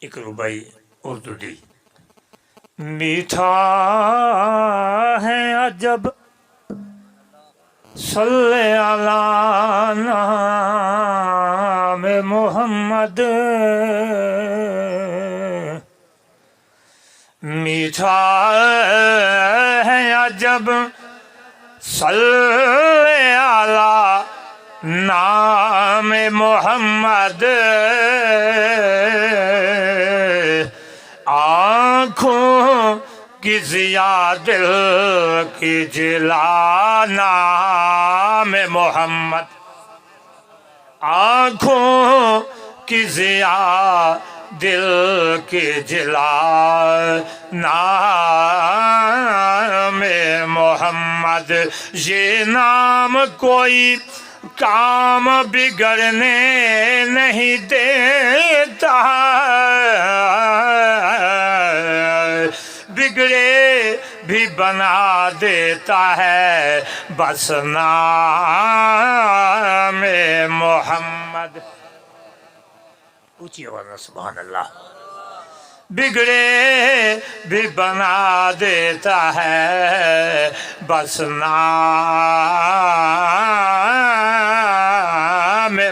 ایک ربائی اردو دی میٹھا ہے عجب صلی علی نام محمد میٹھا ہے عجب صلی علی نام محمد آنکھوں کی ضیا دل کی جلا نام محمد آنکھوں کی ضیا دل کی جلا نام محمد یہ نام کوئی کام بگڑنے نہیں دیتا بگڑے بھی بنا دیتا ہے بس نام محمد اونچی آواز میں سبحان اللہ بگڑے بھی بنا دیتا ہے بس نام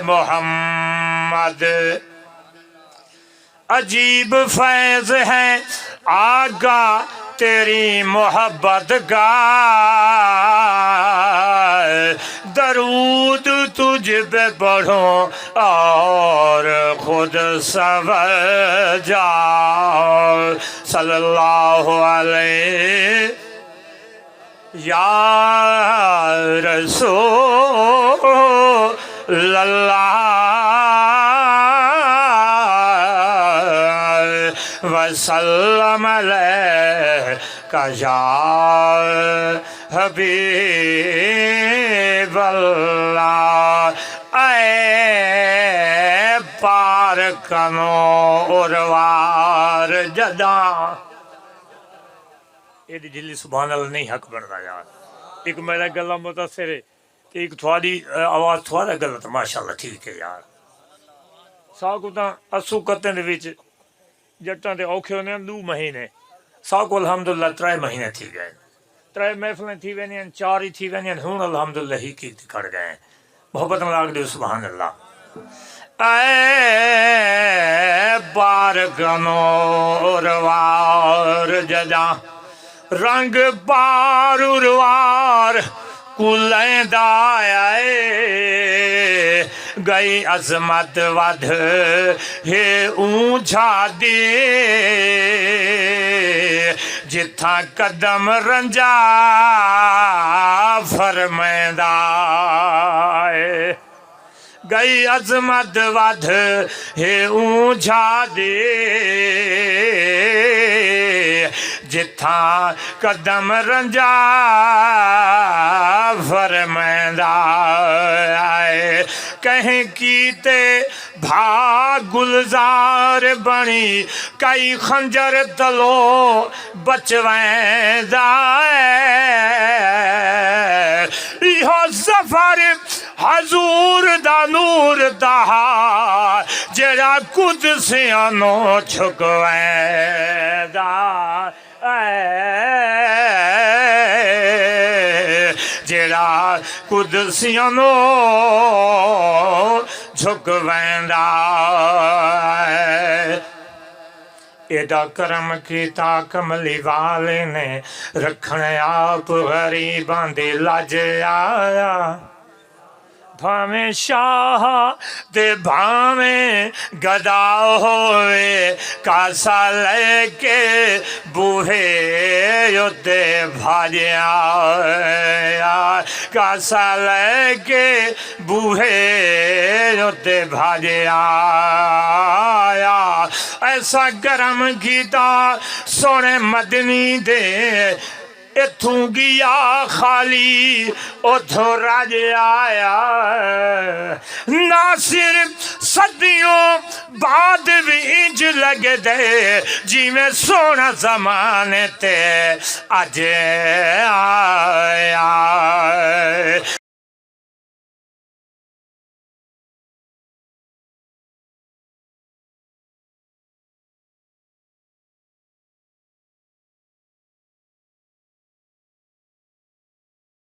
محمد عجیب فیض ہے آگا تیری محبت کا درود تجھ پہ پڑھوں اور خود سنور جاؤ صلی اللہ علیہ یا رسول اللہ وسلم علیکہ یا حبیب اللہ اے پار کنو اروار جداں یہ جلی سبحان اللہ نہیں حق بن رہا یار ایک میرا گلا متاثر ہے کہ ایک تھوڑی آواز تھوڑا غلط ماشاءاللہ ٹھیک ہے یار ساکو تاں اسو کتن دے وچ جٹاں دے اوکھے ہونے 2 مہینے ساکو الحمدللہ 3 مہینے تھی گئے 3 محفلیں تھی وینیاں 4 ہی تھی وینیاں ہن الحمدللہ ہی کی کھڑ گئے محبت نال آکھ دیو سبحان اللہ اے بارگنو اروار جداں رنگ پار اروار کلیندا آئے گئی عظمت ودھ ہے اونچا دے جتھاں قدم رنجا فرمیندا ہے گئی عظمت ودھ ہے اونچا دے جتھاں قدم رنجا فرمیندا آئے کہیں کیتے بھاگ گلزار بنی کئی خنجر تلو بچویندا ایہو ظفر حضور دا نور دا جڑا قدسیاں نو چھکویندا جڑا قدسیاں نو جھکویندا ایڈا کرم کیتا کملی والے نے رکھن آپ غریباں دی لج آیا بھاویں شاہ تے بھاویں گدا ہوئے کاسا لے کے بوہے اُتے بھاجیا کاسا لے کے بوہے اُتے بھاجیا ایسا کرم کیتا سونے مدنی دے اتھوں گیا خالی اتھوں راج آیا ناصر صدیوں بعد بھی انج لگے دے جی میں سونا زمانے تے اج آیا